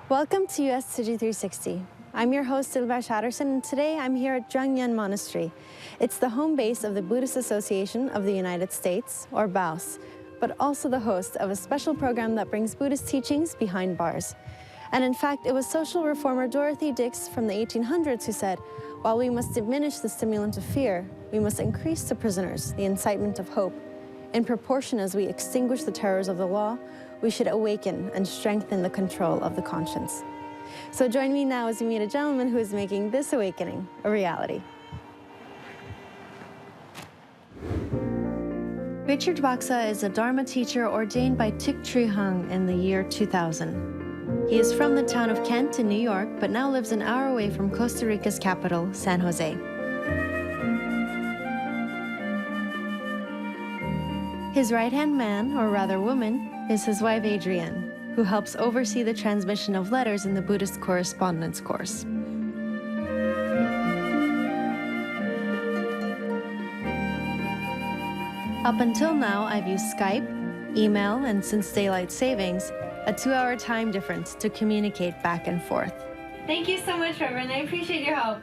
Welcome to US Tzu Chi 360. I'm your host, Silva Shatterson, and today I'm here at Zhangyan Monastery. It's the home base of the Buddhist Association of the United States, or BAUS, but also the host of a special program that brings Buddhist teachings behind bars. And in fact, it was social reformer Dorothy Dix from the 1800s who said, while we must diminish the stimulant of fear, we must increase to prisoners the incitement of hope. In proportion as we extinguish the terrors of the law, we should awaken and strengthen the control of the conscience. So join me now as we meet a gentleman who is making this awakening a reality. Richard Baksa is a Dharma teacher ordained by Thich Nhat Hanh in the year 2000. He is from the town of Kent in New York, but now lives an hour away from Costa Rica's capital, San Jose. His right-hand man, or rather woman, is his wife Adrienne, who helps oversee the transmission of letters in the Buddhist correspondence course. Up until now, I've used Skype, email, and since daylight savings, a 2-hour time difference to communicate back and forth. Thank you so much, Reverend. I appreciate your help.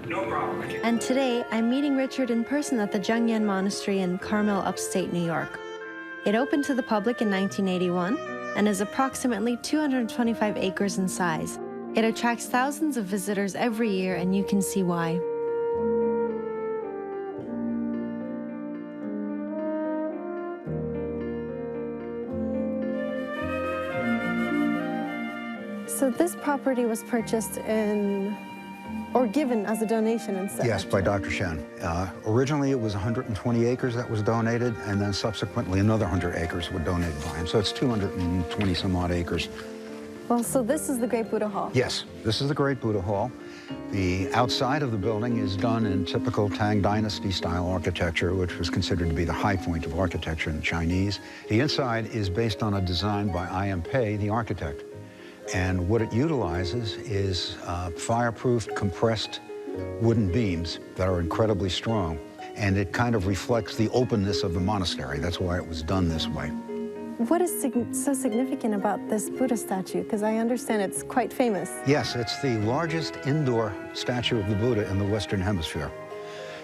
No problem. And today, I'm meeting Richard in person at the Zhangyan Monastery in Carmel, upstate New York. It opened to the public in 1981 and is approximately 225 acres in size. It attracts thousands of visitors every year, and you can see why. So this property was purchased or given as a donation instead? Yes, by Dr. Shen. Originally, it was 120 acres that was donated, and then subsequently another 100 acres were donated by him. So it's 220 some odd acres. Well, so this is the Great Buddha Hall? Yes, this is the Great Buddha Hall. The outside of the building is done in typical Tang Dynasty style architecture, which was considered to be the high point of architecture in the Chinese. The inside is based on a design by I.M. Pei, the architect. And what it utilizes is fireproof, compressed wooden beams that are incredibly strong. And it kind of reflects the openness of the monastery. That's why it was done this way. What is so significant about this Buddha statue? Because I understand it's quite famous. Yes, it's the largest indoor statue of the Buddha in the Western Hemisphere.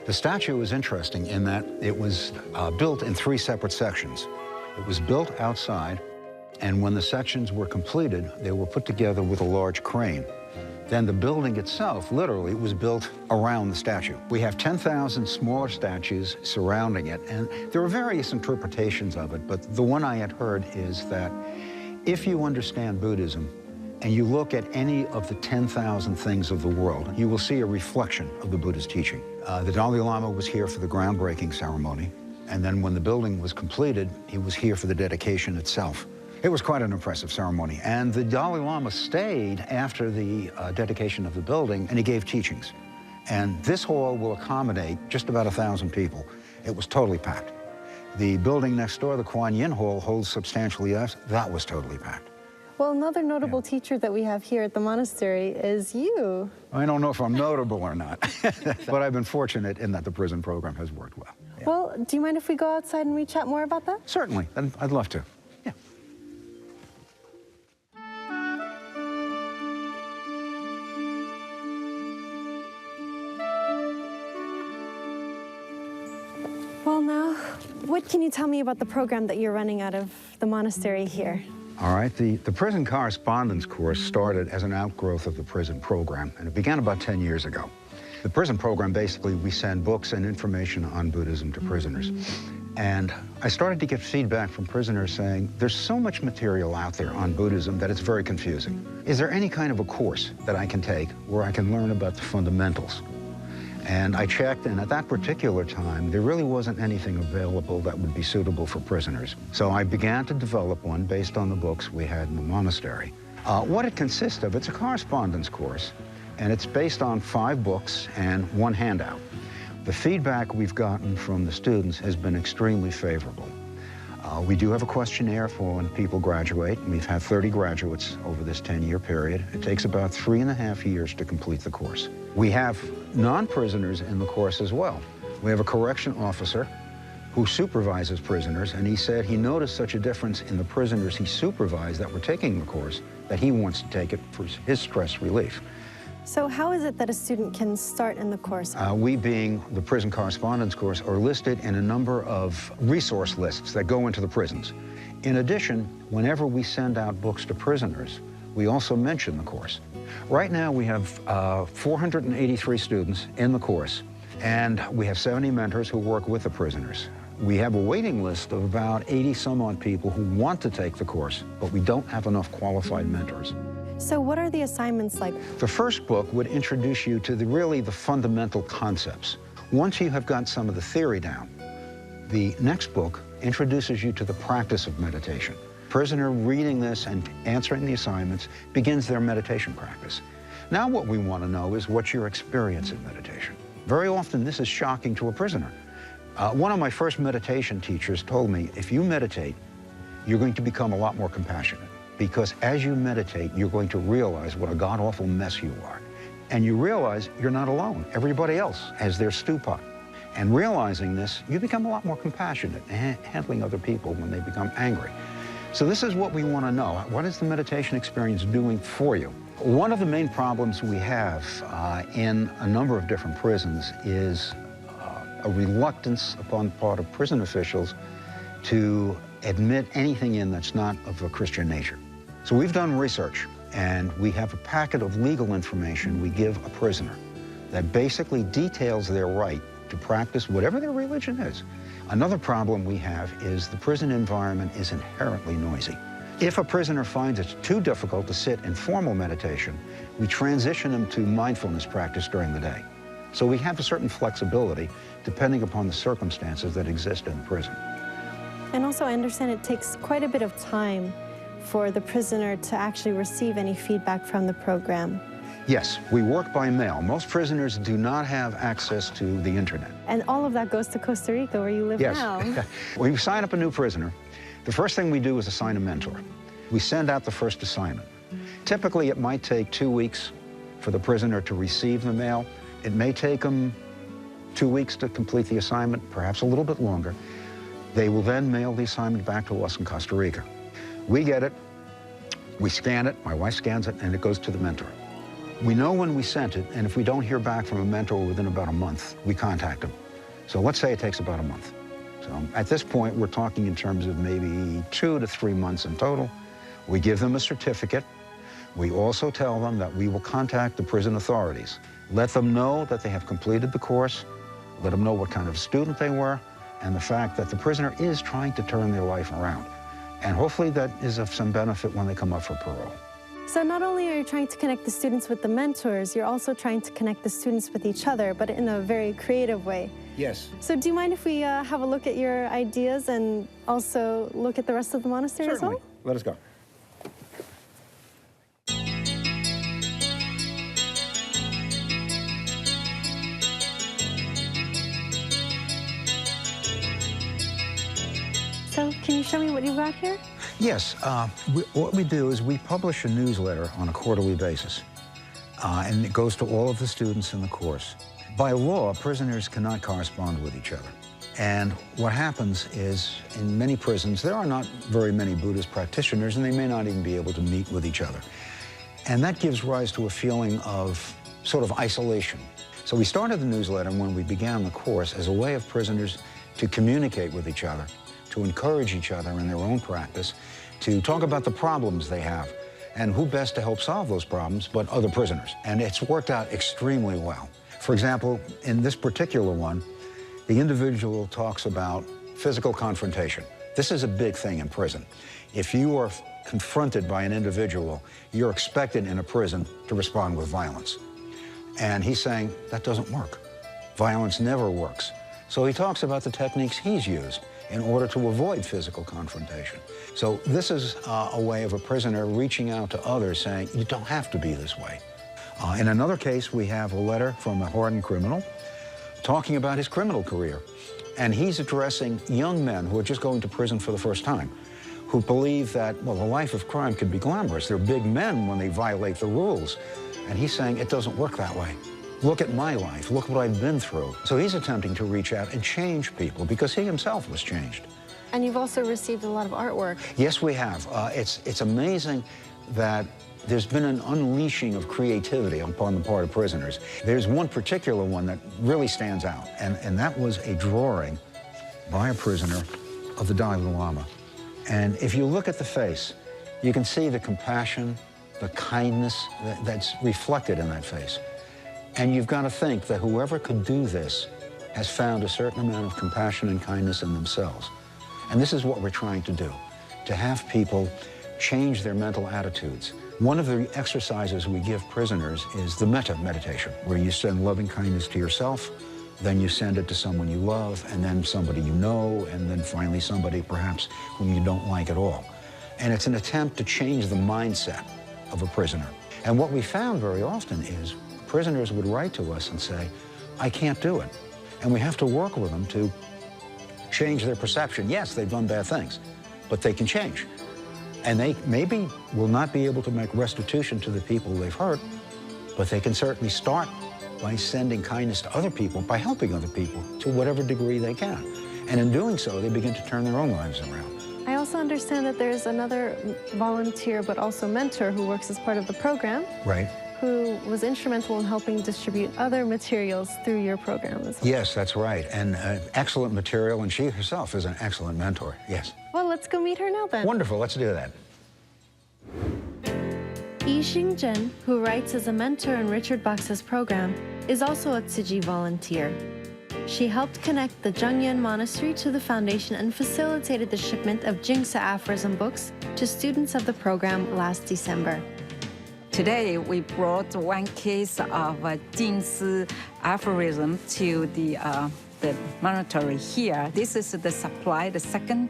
The statue is interesting in that it was built in 3 separate sections. It was built outside, and when the sections were completed, they were put together with a large crane. Then the building itself, literally, was built around the statue. We have 10,000 smaller statues surrounding it, and there are various interpretations of it, but the one I had heard is that if you understand Buddhism and you look at any of the 10,000 things of the world, you will see a reflection of the Buddha's teaching. The Dalai Lama was here for the groundbreaking ceremony, and then when the building was completed, he was here for the dedication itself. It was quite an impressive ceremony, and the Dalai Lama stayed after the dedication of the building, and he gave teachings. And this hall will accommodate just about 1,000 people. It was totally packed. The building next door, the Kuan Yin Hall, holds substantially less. That was totally packed. Well, another notable teacher that we have here at the monastery is you. I don't know if I'm notable or not, but I've been fortunate in that the prison program has worked well. Yeah. Well, do you mind if we go outside and we chat more about that? Certainly, I'd love to. Well, now, what can you tell me about the program that you're running out of the monastery here? All right, the prison correspondence course started as an outgrowth of the prison program, and it began about 10 years ago. The prison program, basically, we send books and information on Buddhism to prisoners. And I started to get feedback from prisoners saying, there's so much material out there on Buddhism that it's very confusing. Is there any kind of a course that I can take where I can learn about the fundamentals? And I checked, and at that particular time, there really wasn't anything available that would be suitable for prisoners. So I began to develop one based on the books we had in the monastery. What it consists of, it's a correspondence course, and it's based on 5 books and 1 handout. The feedback we've gotten from the students has been extremely favorable. We do have a questionnaire for when people graduate. We've had 30 graduates over this 10-year period. It takes about 3.5 years to complete the course. We have non-prisoners in the course as well. We have a correction officer who supervises prisoners, and he said he noticed such a difference in the prisoners he supervised that were taking the course that he wants to take it for his stress relief. So how is it that a student can start in the course? We, being the prison correspondence course, are listed in a number of resource lists that go into the prisons. In addition, whenever we send out books to prisoners, we also mention the course. Right now we have 483 students in the course, and we have 70 mentors who work with the prisoners. We have a waiting list of about 80 some odd people who want to take the course, but we don't have enough qualified mentors. So what are the assignments like? The first book would introduce you to really the fundamental concepts. Once you have got some of the theory down, the next book introduces you to the practice of meditation. Prisoner reading this and answering the assignments begins their meditation practice. Now what we want to know is what's your experience in meditation. Very often this is shocking to a prisoner. One of my first meditation teachers told me, if you meditate, you're going to become a lot more compassionate. Because as you meditate, you're going to realize what a god-awful mess you are. And you realize you're not alone. Everybody else has their stew pot. And realizing this, you become a lot more compassionate, handling other people when they become angry. So this is what we want to know. What is the meditation experience doing for you? One of the main problems we have in a number of different prisons is a reluctance upon the part of prison officials to admit anything in that's not of a Christian nature. So we've done research, and we have a packet of legal information we give a prisoner that basically details their right to practice whatever their religion is. Another problem we have is the prison environment is inherently noisy. If a prisoner finds it's too difficult to sit in formal meditation, we transition them to mindfulness practice during the day. So we have a certain flexibility depending upon the circumstances that exist in the prison. And also, I understand it takes quite a bit of time for the prisoner to actually receive any feedback from the program. Yes, we work by mail. Most prisoners do not have access to the internet. And all of that goes to Costa Rica, where you live now. Yes. When we sign up a new prisoner, the first thing we do is assign a mentor. We send out the first assignment. Typically, it might take 2 weeks for the prisoner to receive the mail. It may take them 2 weeks to complete the assignment, perhaps a little bit longer. They will then mail the assignment back to us in Costa Rica. We get it, we scan it, my wife scans it, and it goes to the mentor. We know when we sent it, and if we don't hear back from a mentor within about a month, we contact them. So let's say it takes about a month. So at this point, we're talking in terms of maybe 2 to 3 months in total. We give them a certificate. We also tell them that we will contact the prison authorities. Let them know that they have completed the course, let them know what kind of student they were, and the fact that the prisoner is trying to turn their life around. And hopefully that is of some benefit when they come up for parole. So not only are you trying to connect the students with the mentors, you're also trying to connect the students with each other, but in a very creative way. Yes. So do you mind if we have a look at your ideas and also look at the rest of the monastery Certainly. as well? Let us go. So can you show me what you've got here? Yes. What we do is we publish a newsletter on a quarterly basis, and it goes to all of the students in the course. By law, prisoners cannot correspond with each other. And what happens is, in many prisons, there are not very many Buddhist practitioners, and they may not even be able to meet with each other. And that gives rise to a feeling of sort of isolation. So we started the newsletter when we began the course as a way of prisoners to communicate with each other, to encourage each other in their own practice, to talk about the problems they have, and who best to help solve those problems but other prisoners. And it's worked out extremely well. For example, in this particular one, the individual talks about physical confrontation. This is a big thing in prison. If you are confronted by an individual, you're expected in a prison to respond with violence. And he's saying, that doesn't work. Violence never works. So he talks about the techniques he's used in order to avoid physical confrontation. So this is a way of a prisoner reaching out to others saying, you don't have to be this way. In another case, we have a letter from a hardened criminal talking about his criminal career. And he's addressing young men who are just going to prison for the first time, who believe that, well, the life of crime could be glamorous. They're big men when they violate the rules. And he's saying it doesn't work that way. Look at my life. Look what I've been through. So he's attempting to reach out and change people because he himself was changed. And you've also received a lot of artwork. Yes, we have. It's amazing that there's been an unleashing of creativity upon the part of prisoners. There's one particular one that really stands out, and that was a drawing by a prisoner of the Dalai Lama. And if you look at the face, you can see the compassion, the kindness that's reflected in that face. And you've got to think that whoever could do this has found a certain amount of compassion and kindness in themselves. And this is what we're trying to do, to have people change their mental attitudes. One of the exercises we give prisoners is the metta meditation, where you send loving kindness to yourself, then you send it to someone you love, and then somebody you know, and then finally somebody perhaps whom you don't like at all. And it's an attempt to change the mindset of a prisoner. And what we found very often is prisoners would write to us and say, I can't do it. And we have to work with them to change their perception. Yes, they've done bad things, but they can change. And they maybe will not be able to make restitution to the people they've hurt, but they can certainly start by sending kindness to other people, by helping other people to whatever degree they can. And in doing so, they begin to turn their own lives around. I also understand that there's another volunteer, but also mentor, who works as part of the program. Right. Who was instrumental in helping distribute other materials through your program as well. Yes, that's right. And excellent material, and she herself is an excellent mentor, yes. Well, let's go meet her now then. Wonderful, let's do that. Yixing Zhen, who writes as a mentor in Richard Baksa's program, is also a Tzu Chi volunteer. She helped connect the Zhengyuan Monastery to the foundation and facilitated the shipment of Jingsa aphorism books to students of the program last December. Today, we brought one case of Jingsi aphorism to the monastery here. This is the supply, the second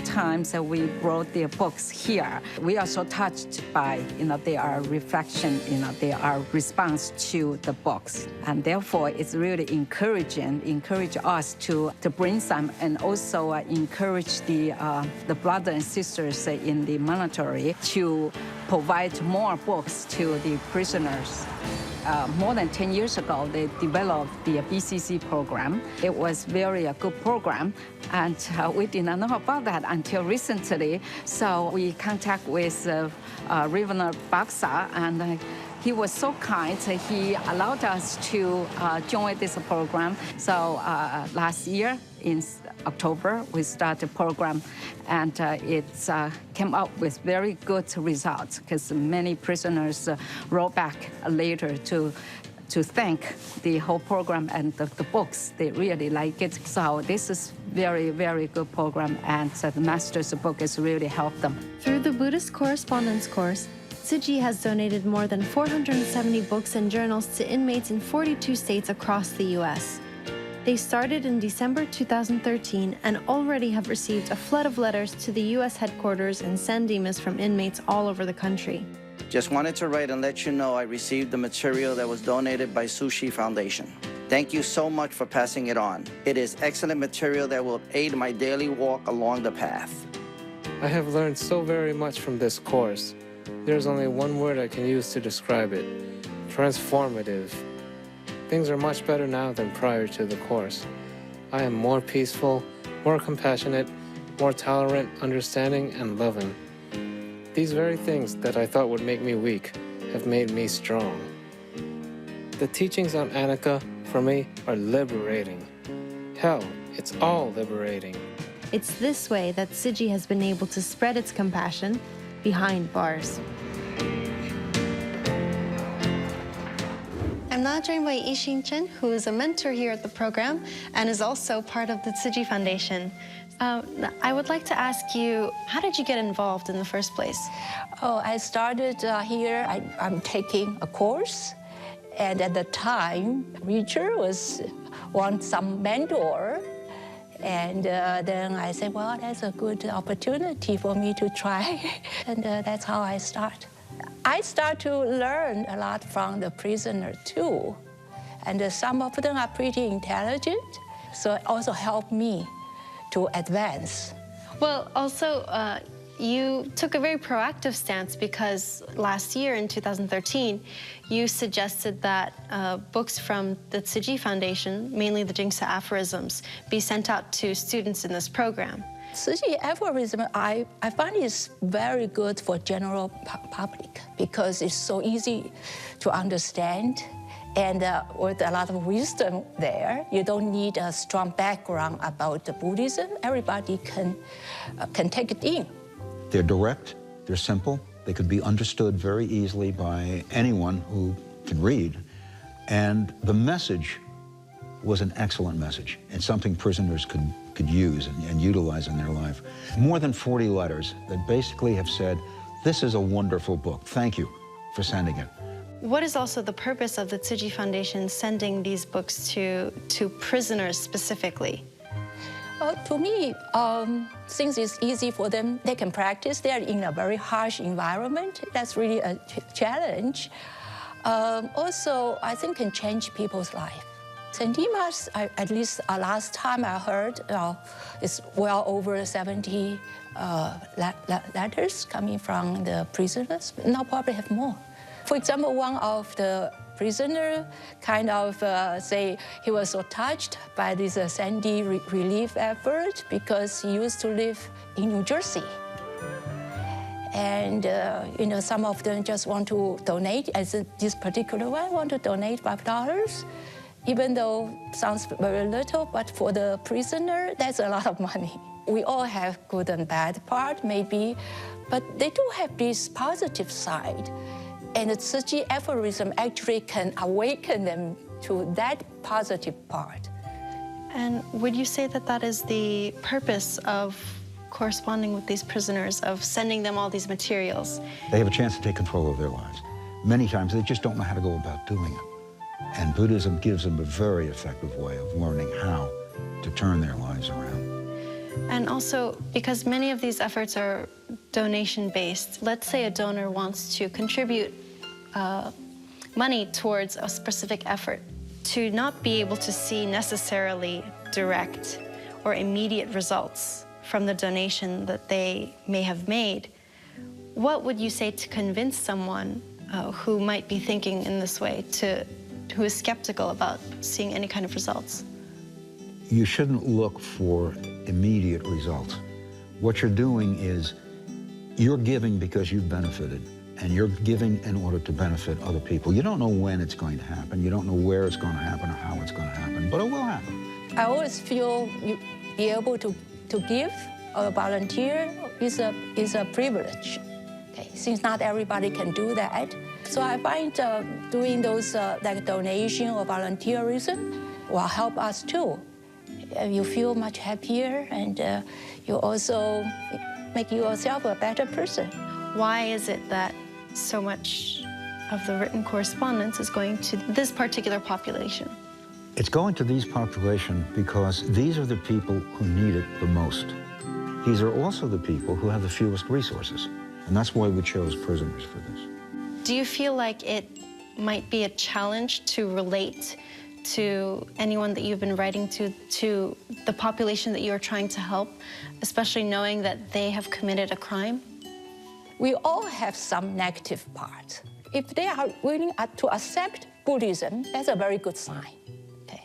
time that we brought their books here. We are so touched by, their reflection, their response to the books. And therefore, it's really encourage us to bring some, and also encourage the brothers and sisters in the monastery to provide more books to the prisoners. More than 10 years ago, they developed the BCC program. It was very a good program, and we did not know about that until recently. So we contact with Reverend Baksa, and he was so kind. He allowed us to join this program. So last year, in October, we started the program, and it came out with very good results because many prisoners wrote back later to thank the whole program and the books. They really like it. So this is very, very good program, and the master's book has really helped them. Through the Buddhist correspondence course, Tzu Chi has donated more than 470 books and journals to inmates in 42 states across the U.S. They started in December 2013 and already have received a flood of letters to the U.S. headquarters and San Dimas from inmates all over the country. Just wanted to write and let you know I received the material that was donated by Tzu Chi Foundation. Thank you so much for passing it on. It is excellent material that will aid my daily walk along the path. I have learned so very much from this course. There's only one word I can use to describe it: transformative. Things are much better now than prior to the course. I am more peaceful, more compassionate, more tolerant, understanding, and loving. These very things that I thought would make me weak have made me strong. The teachings on Anicca, for me, are liberating. Hell, it's all liberating. It's this way that Tzu Chi has been able to spread its compassion behind bars. I'm now joined by Yixing Zhen, who is a mentor here at the program and is also part of the Tzu Chi Foundation. I would like to ask you, how did you get involved in the first place? Oh, I started here. I'm taking a course, and at the time, Richard want some mentor. And then I said, well, that's a good opportunity for me to try. And that's how I start. I start to learn a lot from the prisoner too. And some of them are pretty intelligent, so it also helped me to advance. Well, also, you took a very proactive stance because last year in 2013, you suggested that books from the Tzu Chi Foundation, mainly the Jingsa aphorisms, be sent out to students in this program. Tzu Chi aphorism, I find is very good for general public because it's so easy to understand and with a lot of wisdom there. You don't need a strong background about the Buddhism. Everybody can take it in. They're direct, they're simple, they could be understood very easily by anyone who can read, and the message was an excellent message and something prisoners could use and utilize in their life. More than 40 letters that basically have said, this is a wonderful book, thank you for sending it. What is also the purpose of the Tzu Chi Foundation sending these books to prisoners specifically? To me, since it's easy for them, they can practice. They're in a very harsh environment. That's really a challenge. Also, I think can change people's life. Sentimas, at least last time I heard, is well over 70 letters coming from the prisoners. Now probably have more. For example, one of the prisoner kind of say he was so touched by this Sandy relief effort because he used to live in New Jersey. And some of them just want to donate, as this particular one, want to donate $5, even though it sounds very little, but for the prisoner, that's a lot of money. We all have good and bad part, maybe, but they do have this positive side. And the Tzu Chi aphorism actually can awaken them to that positive part. And would you say that that is the purpose of corresponding with these prisoners, of sending them all these materials? They have a chance to take control of their lives. Many times they just don't know how to go about doing it. And Buddhism gives them a very effective way of learning how to turn their lives around. And also, because many of these efforts are donation-based, let's say a donor wants to contribute money towards a specific effort, to not be able to see necessarily direct or immediate results from the donation that they may have made, what would you say to convince someone who might be thinking in this way, who is skeptical about seeing any kind of results? You shouldn't look for immediate results. What you're doing is you're giving because you've benefited, and you're giving in order to benefit other people. You don't know when it's going to happen. You don't know where it's going to happen or how it's going to happen, but it will happen. I always feel you be able to give or volunteer is a privilege. Okay, since not everybody can do that. So I find doing those like donation or volunteerism will help us too. You feel much happier, and you also make yourself a better person. Why is it that so much of the written correspondence is going to this particular population? It's going to these populations because these are the people who need it the most. These are also the people who have the fewest resources, and that's why we chose prisoners for this. Do you feel like it might be a challenge to relate to anyone that you've been writing to the population that you're trying to help, especially knowing that they have committed a crime? We all have some negative part. If they are willing to accept Buddhism, that's a very good sign. Okay.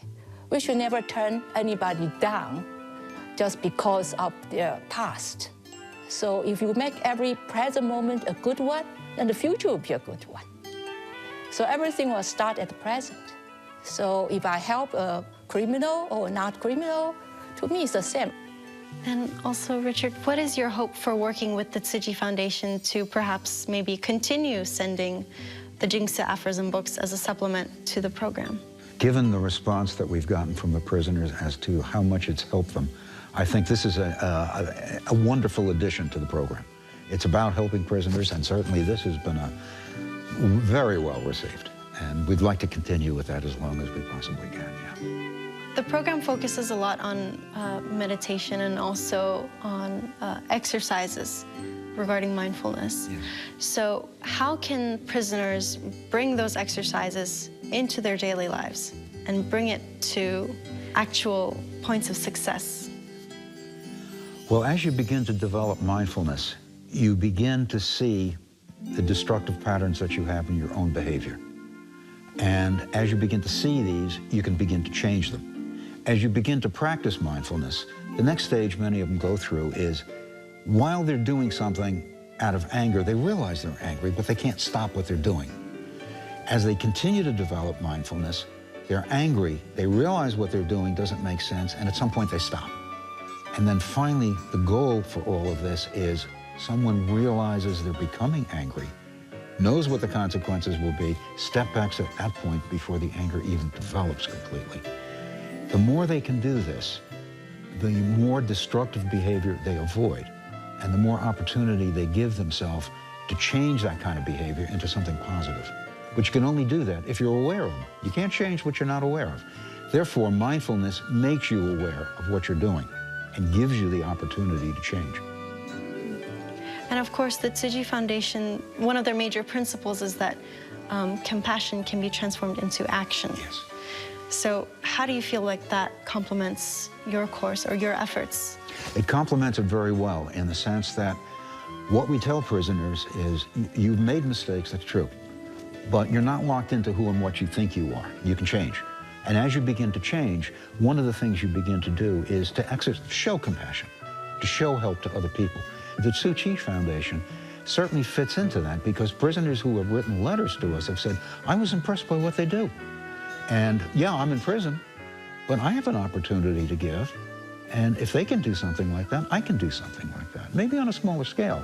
We should never turn anybody down just because of their past. So if you make every present moment a good one, then the future will be a good one. So everything will start at the present. So if I help a criminal or not criminal, to me it's the same. And also, Richard, what is your hope for working with the Tzu Chi Foundation to perhaps maybe continue sending the Jingsa aphorism books as a supplement to the program? Given the response that we've gotten from the prisoners as to how much it's helped them, I think this is a wonderful addition to the program. It's about helping prisoners, and certainly this has been very well received. And we'd like to continue with that as long as we possibly can, yeah. The program focuses a lot on meditation and also on exercises regarding mindfulness. Yes. So how can prisoners bring those exercises into their daily lives and bring it to actual points of success? Well, as you begin to develop mindfulness, you begin to see the destructive patterns that you have in your own behavior. And as you begin to see these, you can begin to change them. As you begin to practice mindfulness, the next stage many of them go through is, while they're doing something out of anger, they realize they're angry, but they can't stop what they're doing. As they continue to develop mindfulness, they're angry, they realize what they're doing doesn't make sense, and at some point they stop. And then finally, the goal for all of this is someone realizes they're becoming angry, knows what the consequences will be, step back at that point before the anger even develops completely. The more they can do this, the more destructive behavior they avoid, and the more opportunity they give themselves to change that kind of behavior into something positive. But you can only do that if you're aware of them. You can't change what you're not aware of. Therefore, mindfulness makes you aware of what you're doing and gives you the opportunity to change. And of course, the Tzu Chi Foundation, one of their major principles is that compassion can be transformed into action. Yes. So how do you feel like that complements your course or your efforts? It complements it very well in the sense that what we tell prisoners is, you've made mistakes, that's true, but you're not locked into who and what you think you are. You can change. And as you begin to change, one of the things you begin to do is to show compassion, to show help to other people. The Tzu Chi Foundation certainly fits into that, because prisoners who have written letters to us have said, I was impressed by what they do. And yeah, I'm in prison, but I have an opportunity to give. And if they can do something like that, I can do something like that. Maybe on a smaller scale,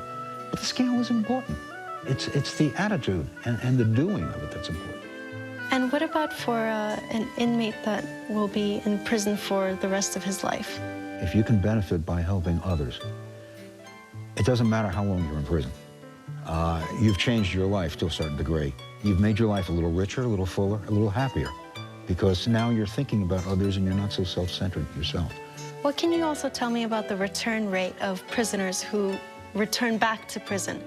but the scale is important. It's the attitude and the doing of it that's important. And what about for an inmate that will be in prison for the rest of his life? If you can benefit by helping others, it doesn't matter how long you're in prison. You've changed your life to a certain degree. You've made your life a little richer, a little fuller, a little happier, because now you're thinking about others and you're not so self-centered yourself. What can you also tell me about the return rate of prisoners who return back to prison?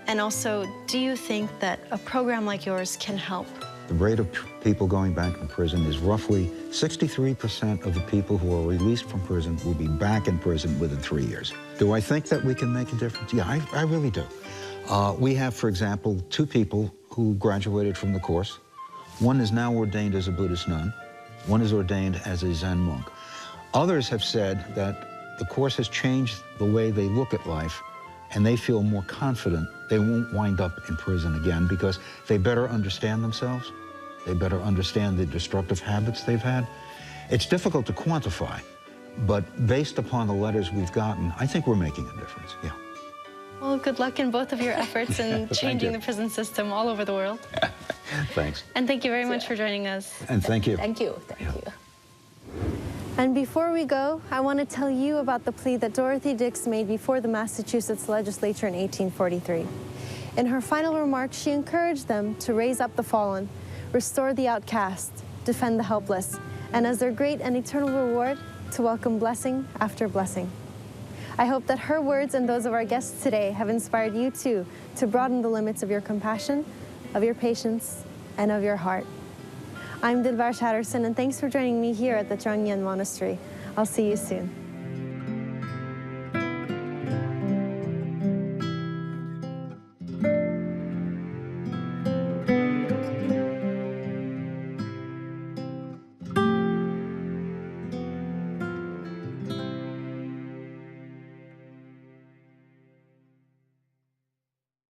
And also, do you think that a program like yours can help? The rate of people going back to prison is roughly 63% of the people who are released from prison will be back in prison within 3 years. Do I think that we can make a difference? Yeah, I really do. We have, for example, 2 people who graduated from the course. One is now ordained as a Buddhist nun. One is ordained as a Zen monk. Others have said that the course has changed the way they look at life, and they feel more confident they won't wind up in prison again because they better understand themselves. They better understand the destructive habits they've had. It's difficult to quantify, but based upon the letters we've gotten, I think we're making a difference, yeah. Well, good luck in both of your efforts in changing the prison system all over the world. Thanks. And thank you very much for joining us. And thank you. Thank you. Thank you. And before we go, I want to tell you about the plea that Dorothy Dix made before the Massachusetts legislature in 1843. In her final remarks, she encouraged them to raise up the fallen, restore the outcast, defend the helpless, and as their great and eternal reward, to welcome blessing after blessing. I hope that her words and those of our guests today have inspired you too to broaden the limits of your compassion, of your patience, and of your heart. I'm Dilbar Shatterson, and thanks for joining me here at the Zhang Yan Monastery. I'll see you soon.